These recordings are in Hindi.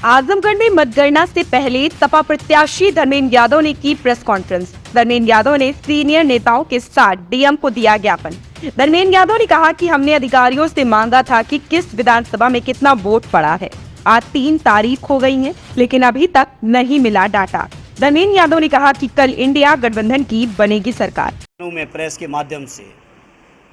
आजमगढ़ में मतगणना से पहले सपा प्रत्याशी धर्मेंद्र यादव ने की प्रेस कॉन्फ्रेंस। धर्मेंद्र यादव ने सीनियर नेताओं के साथ डीएम को दिया ज्ञापन। धर्मेंद्र यादव ने कहा कि हमने अधिकारियों से मांगा था कि किस विधानसभा में कितना वोट पड़ा है। आज 3 तारीख हो गई है, लेकिन अभी तक नहीं मिला डाटा। धर्मेंद्र यादव ने कहा कि कल इंडिया गठबंधन की बनेगी सरकार। में प्रेस के माध्यम से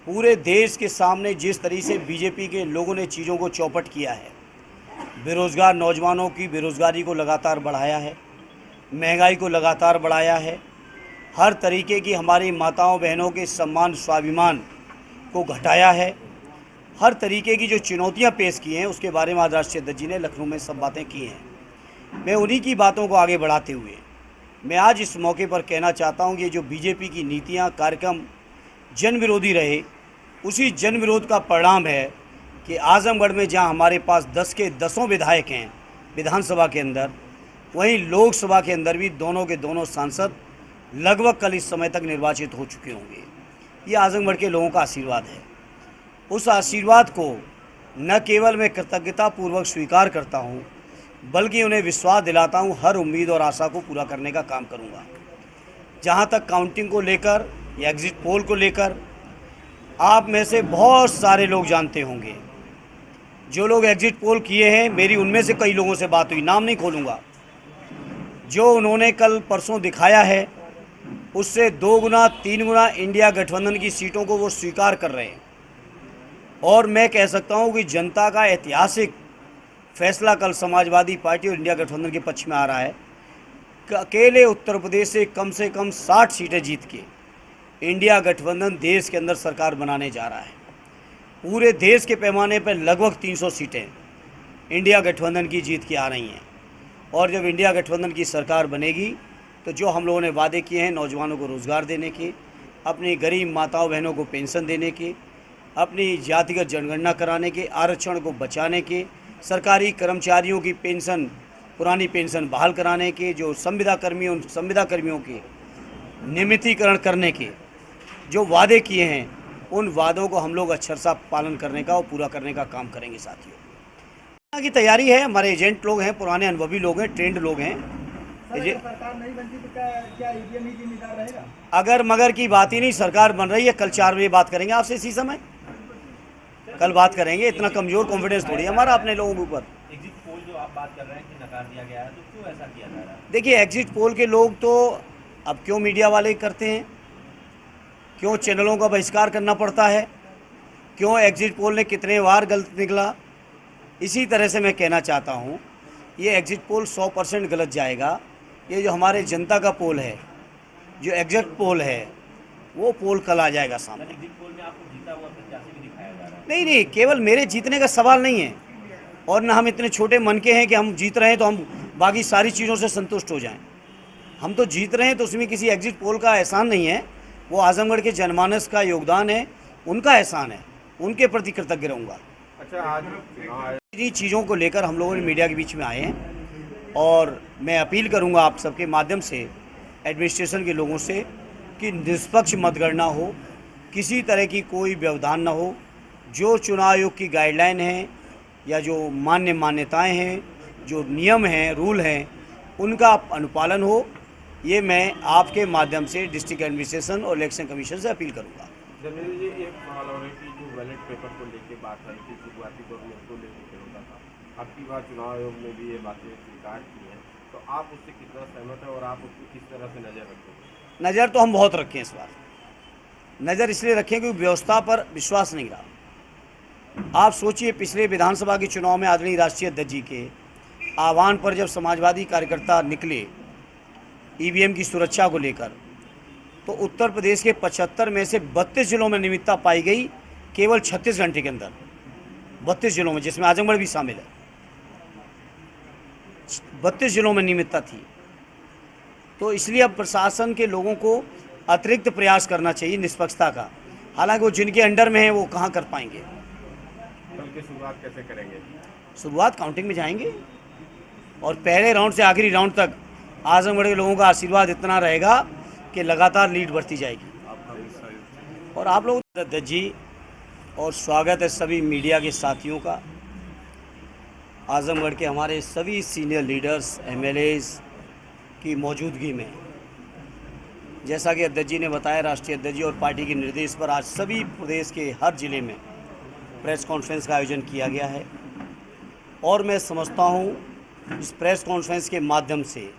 पूरे देश के सामने जिस तरीके से बीजेपी के लोगों ने चीज़ों को चौपट किया है, बेरोज़गार नौजवानों की बेरोज़गारी को लगातार बढ़ाया है, महंगाई को लगातार बढ़ाया है, हर तरीके की हमारी माताओं बहनों के सम्मान स्वाभिमान को घटाया है, हर तरीके की जो चुनौतियां पेश की हैं उसके बारे में आज राष्ट्रीय अध्यक्ष जी ने लखनऊ में सब बातें की हैं। मैं उन्हीं की बातों को आगे बढ़ाते हुए मैं आज इस मौके पर कहना चाहता हूं कि जो बीजेपी की नीतियां कार्यक्रम जन विरोधी रहे, उसी जन विरोध का परिणाम है कि आजमगढ़ में जहां हमारे पास 10 के 10 विधायक हैं विधानसभा के अंदर, वहीं लोकसभा के अंदर भी दोनों के दोनों सांसद लगभग कल इस समय तक निर्वाचित हो चुके होंगे। ये आजमगढ़ के लोगों का आशीर्वाद है। उस आशीर्वाद को न केवल मैं कृतज्ञतापूर्वक स्वीकार करता हूँ, बल्कि उन्हें विश्वास दिलाता हूँ हर उम्मीद और आशा को पूरा करने का काम करूँगा। जहाँ तक काउंटिंग को लेकर या एग्जिट पोल को लेकर, आप में से बहुत सारे लोग जानते होंगे जो लोग एग्जिट पोल किए हैं, मेरी उनमें से कई लोगों से बात हुई, नाम नहीं खोलूँगा। जो उन्होंने कल परसों दिखाया है उससे 2 गुना 3 गुना इंडिया गठबंधन की सीटों को वो स्वीकार कर रहे हैं। और मैं कह सकता हूं कि जनता का ऐतिहासिक फैसला कल समाजवादी पार्टी और इंडिया गठबंधन के पक्ष में आ रहा है। अकेले उत्तर प्रदेश से कम 60 सीटें जीत के इंडिया गठबंधन देश के अंदर सरकार बनाने जा रहा है। पूरे देश के पैमाने पर लगभग 300 सीटें इंडिया गठबंधन की जीत की आ रही हैं। और जब इंडिया गठबंधन की सरकार बनेगी तो जो हम लोगों ने वादे किए हैं, नौजवानों को रोज़गार देने के, अपनी गरीब माताओं बहनों को पेंशन देने के, अपनी जातिगत जनगणना कराने के, आरक्षण को बचाने के, सरकारी कर्मचारियों की पेंशन पुरानी पेंशन बहाल कराने के, जो संविदा कर्मियों के नियमितीकरण करने के जो वादे किए हैं, उन वादों को हम लोग अक्षरशः पालन करने का और पूरा करने का काम करेंगे। साथियों की तैयारी है, हमारे एजेंट लोग हैं, पुराने अनुभवी लोग हैं, ट्रेंड लोग हैं। सरकार नहीं बनती तो क्या ईवीएम ही जिम्मेदार रहेगा? अगर मगर की बात ही नहीं, सरकार बन रही है। कल 4 बजे बात करेंगे आपसे, इसी समय कल बात करेंगे। इतना कमजोर कॉन्फिडेंस थोड़ी है हमारा अपने लोगों के ऊपर। एग्जिट पोल जो आप बात कर रहे हैं कि नकार दिया गया है, तो क्यों ऐसा किया जा रहा है? देखिए, एग्जिट पोल के लोग तो अब क्यों मीडिया वाले करते हैं, क्यों चैनलों का बहिष्कार करना पड़ता है, क्यों एग्जिट पोल ने कितने बार गलत निकला। इसी तरह से मैं कहना चाहता हूँ, ये एग्जिट पोल 100% गलत जाएगा। ये जो हमारे जनता का पोल है, जो एग्जिट पोल है, वो पोल कल आ जाएगा सामने। एग्जिट पोल में आपको जीता हुआ प्रत्याशी भी दिखाया जा रहा है? नहीं, केवल मेरे जीतने का सवाल नहीं है, और न हम इतने छोटे मन के हैं कि हम जीत रहे हैं तो हम बाकी सारी चीज़ों से संतुष्ट हो जाएं। हम तो जीत रहे हैं तो उसमें किसी एग्जिट पोल का एहसान नहीं है, वो आजमगढ़ के जनमानस का योगदान है, उनका एहसान है, उनके प्रति कृतज्ञ रहूँगा। अच्छा, आज इन्हीं चीज़ों को लेकर हम लोगों ने मीडिया के बीच में आए हैं, और मैं अपील करूंगा आप सबके माध्यम से एडमिनिस्ट्रेशन के लोगों से कि निष्पक्ष मतगणना हो, किसी तरह की कोई व्यवधान ना हो। जो चुनाव आयोग की गाइडलाइन है या जो मान्यताएं हैं, जो नियम हैं, रूल हैं, उनका अनुपालन हो। ये मैं आपके माध्यम से डिस्ट्रिक्ट एडमिनिस्ट्रेशन और इलेक्शन कमीशन से अपील करूँगा। जनरली ये एक सवाल हो रहा है कि जो बैलेट पेपर को लेके बात है कि शुरुआती दौर में उसको लेकर होता था, आपकी बार चुनाव आयोग ने भी ये बातें स्वीकार की हैं, तो आप उससे कितना सहमत हैं और आप उसको किस तरह से नज़र रखेंगे? नज़र तो हम बहुत रखें इस बार। नज़र इसलिए रखें क्योंकि व्यवस्था पर विश्वास नहीं रहा। आप सोचिए, पिछले विधानसभा के चुनाव में आदरणीय राष्ट्रीय अध्यक्ष जी के आह्वान पर जब समाजवादी कार्यकर्ता निकले ईवीएम की सुरक्षा को लेकर, तो उत्तर प्रदेश के 75 में से 32 जिलों में नियमितता पाई गई, केवल 36 घंटे के अंदर 32 जिलों में, जिसमें आजमगढ़ भी शामिल है। 32 जिलों में नियमितता थी। तो इसलिए अब प्रशासन के लोगों को अतिरिक्त प्रयास करना चाहिए निष्पक्षता का। हालांकि वो जिनके अंडर में है वो कहाँ कर पाएंगे। कल की शुरुआत कैसे करेंगे? शुरुआत काउंटिंग में जाएंगे, और पहले राउंड से आखिरी राउंड तक आजमगढ़ के लोगों का आशीर्वाद इतना रहेगा कि लगातार लीड बढ़ती जाएगी। और आप लोग अध्यक्ष जी, और स्वागत है सभी मीडिया के साथियों का। आजमगढ़ के हमारे सभी सीनियर लीडर्स एमएलएज की मौजूदगी में, जैसा कि अध्यक्ष जी ने बताया, राष्ट्रीय अध्यक्ष जी और पार्टी के निर्देश पर आज सभी प्रदेश के हर जिले में प्रेस कॉन्फ्रेंस का आयोजन किया गया है। और मैं समझता हूँ इस प्रेस कॉन्फ्रेंस के माध्यम से,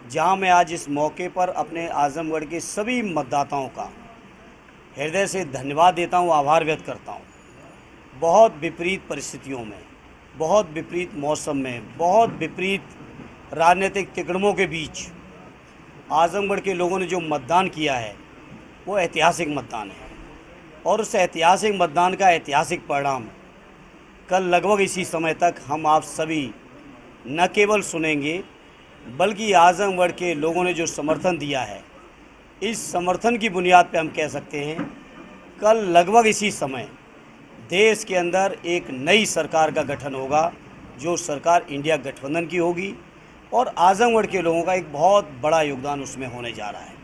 जहां मैं आज इस मौके पर अपने आजमगढ़ के सभी मतदाताओं का हृदय से धन्यवाद देता हूं, आभार व्यक्त करता हूं। बहुत विपरीत परिस्थितियों में, बहुत विपरीत मौसम में, बहुत विपरीत राजनीतिक तिकड़मों के बीच आजमगढ़ के लोगों ने जो मतदान किया है वो ऐतिहासिक मतदान है। और उस ऐतिहासिक मतदान का ऐतिहासिक परिणाम कल लगभग इसी समय तक हम आप सभी न केवल सुनेंगे, बल्कि आजमगढ़ के लोगों ने जो समर्थन दिया है, इस समर्थन की बुनियाद पे हम कह सकते हैं कल लगभग इसी समय देश के अंदर एक नई सरकार का गठन होगा, जो सरकार इंडिया गठबंधन की होगी। और आजमगढ़ के लोगों का एक बहुत बड़ा योगदान उसमें होने जा रहा है।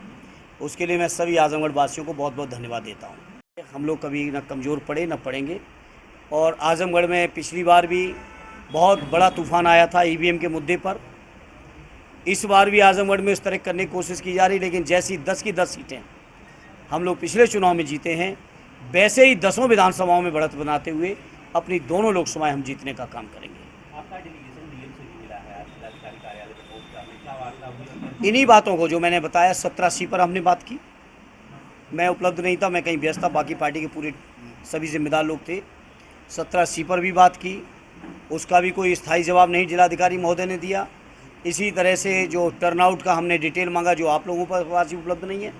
उसके लिए मैं सभी आजमगढ़ वासियों को बहुत बहुत धन्यवाद देता हूँ। हम लोग कभी न कमज़ोर पड़े न पड़ेंगे। और आजमगढ़ में पिछली बार भी बहुत बड़ा तूफ़ान आया था ईवीएम के मुद्दे पर। इस बार भी आजमगढ़ में इस तरह करने की कोशिश की जा रही, लेकिन जैसी 10 की 10 सीटें हम लोग पिछले चुनाव में जीते हैं, वैसे ही 10 विधानसभाओं में बढ़त बनाते हुए अपनी दोनों लोकसभाएं हम जीतने का काम करेंगे। आपका डेलीगेशन डीएम से भी मिला है आज जिलाधिकारी कार्यालय में पहुंचा, क्या वार्ता हुई? इन्हीं बातों को जो मैंने बताया 17C पर हमने बात की। मैं उपलब्ध नहीं था, मैं कहीं व्यस्त था, बाकी पार्टी के पूरे सभी जिम्मेदार लोग थे। 17C पर भी बात की, उसका भी कोई स्थायी जवाब नहीं जिलाधिकारी महोदय ने दिया। इसी तरह से जो टर्नआउट का हमने डिटेल मांगा, जो आप लोगों पर पास उपलब्ध नहीं है,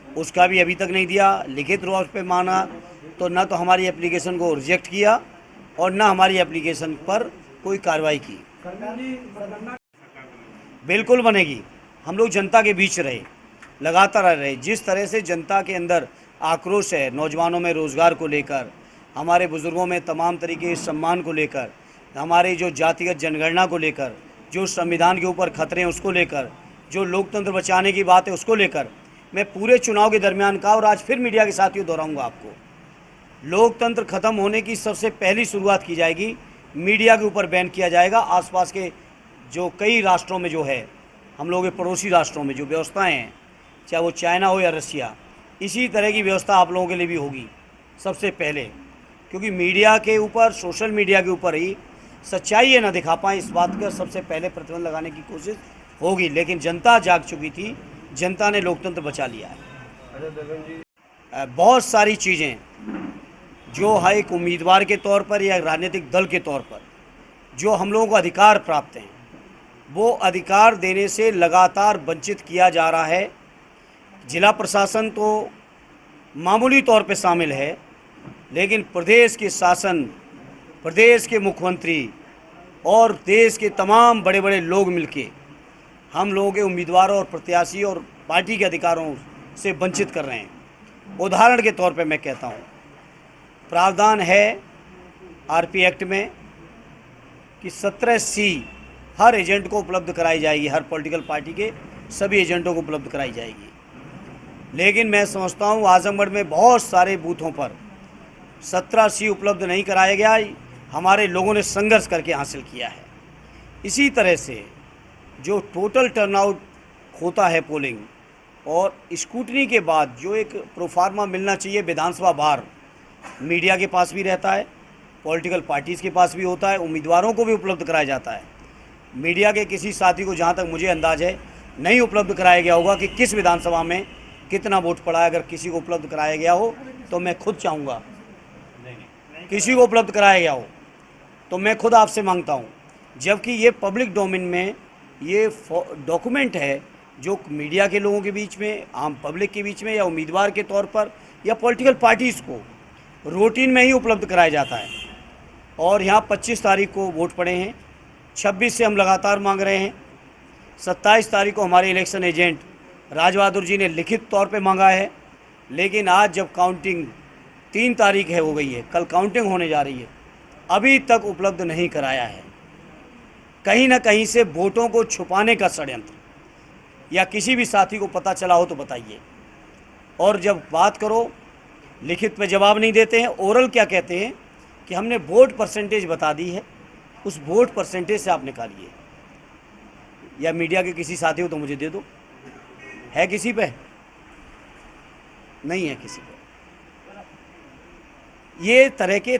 उसका भी अभी तक नहीं दिया। लिखित रूप पे मांगा तो न तो हमारी एप्लीकेशन को रिजेक्ट किया और न हमारी एप्लीकेशन पर कोई कार्रवाई की। बिल्कुल बनेगी। हम लोग जनता के बीच रहे, लगातार रहे। जिस तरह से जनता के अंदर आक्रोश है, नौजवानों में रोज़गार को लेकर, हमारे बुज़ुर्गों में तमाम तरीके के सम्मान को लेकर, हमारे जो जातिगत जनगणना को लेकर, जो संविधान के ऊपर खतरे हैं उसको लेकर, जो लोकतंत्र बचाने की बात है उसको लेकर, मैं पूरे चुनाव के दरमियान का और आज फिर मीडिया के साथियों दोहराऊंगा आपको, लोकतंत्र ख़त्म होने की सबसे पहली शुरुआत की जाएगी, मीडिया के ऊपर बैन किया जाएगा। आसपास के जो कई राष्ट्रों में जो है, हम लोगों के पड़ोसी राष्ट्रों में जो व्यवस्थाएँ हैं, चाहे वो चाइना हो या रसिया, इसी तरह की व्यवस्था आप लोगों के लिए भी होगी सबसे पहले। क्योंकि मीडिया के ऊपर, सोशल मीडिया के ऊपर ही सच्चाई है न दिखा पाएँ, इस बात का सबसे पहले प्रतिबंध लगाने की कोशिश होगी। लेकिन जनता जाग चुकी थी, जनता ने लोकतंत्र बचा लिया है। बहुत सारी चीज़ें जो है एक उम्मीदवार के तौर पर या राजनीतिक दल के तौर पर जो हम लोगों को अधिकार प्राप्त हैं, वो अधिकार देने से लगातार वंचित किया जा रहा है। जिला प्रशासन तो मामूली तौर पे शामिल है, लेकिन प्रदेश के शासन, प्रदेश के मुख्यमंत्री और देश के तमाम बड़े बड़े लोग मिलके हम लोगों के उम्मीदवारों और प्रत्याशी और पार्टी के अधिकारों से वंचित कर रहे हैं। उदाहरण के तौर पे मैं कहता हूँ, प्रावधान है आरपी एक्ट में कि 17C हर एजेंट को उपलब्ध कराई जाएगी, हर पॉलिटिकल पार्टी के सभी एजेंटों को उपलब्ध कराई जाएगी। लेकिन मैं समझता हूँ आजमगढ़ में बहुत सारे बूथों पर 17C उपलब्ध नहीं कराया गया, हमारे लोगों ने संघर्ष करके हासिल किया है। इसी तरह से जो टोटल टर्नआउट होता है पोलिंग और स्क्रूटनी के बाद जो एक प्रोफार्मा मिलना चाहिए विधानसभा बार, मीडिया के पास भी रहता है, पॉलिटिकल पार्टीज़ के पास भी होता है, उम्मीदवारों को भी उपलब्ध कराया जाता है। मीडिया के किसी साथी को, जहाँ तक मुझे अंदाज़ है, नहीं उपलब्ध कराया गया होगा कि किस विधानसभा में कितना वोट पड़ा है। अगर किसी को उपलब्ध कराया गया हो तो मैं खुद चाहूँगा, किसी को उपलब्ध कराया गया हो तो मैं खुद आपसे मांगता हूँ, जबकि ये पब्लिक डोमेन में ये डॉक्यूमेंट है जो मीडिया के लोगों के बीच में, आम पब्लिक के बीच में या उम्मीदवार के तौर पर या पॉलिटिकल पार्टीज़ को रूटीन में ही उपलब्ध कराया जाता है। और यहाँ 25 तारीख को वोट पड़े हैं, 26 से हम लगातार मांग रहे हैं। 27 तारीख को हमारे इलेक्शन एजेंट राज बहादुर जी ने लिखित तौर पे मांगा है, लेकिन आज जब काउंटिंग 3 तारीख है हो गई है, कल काउंटिंग होने जा रही है, अभी तक उपलब्ध नहीं कराया है। कहीं ना कहीं से वोटों को छुपाने का षड्यंत्र, या किसी भी साथी को पता चला हो तो बताइए। और जब बात करो, लिखित पे जवाब नहीं देते हैं। ओरल क्या कहते हैं कि हमने वोट परसेंटेज बता दी है, उस वोट परसेंटेज से आप निकालिए, या मीडिया के किसी साथी हो तो मुझे दे दो। है किसी पे? नहीं है किसी पे। ये तरह के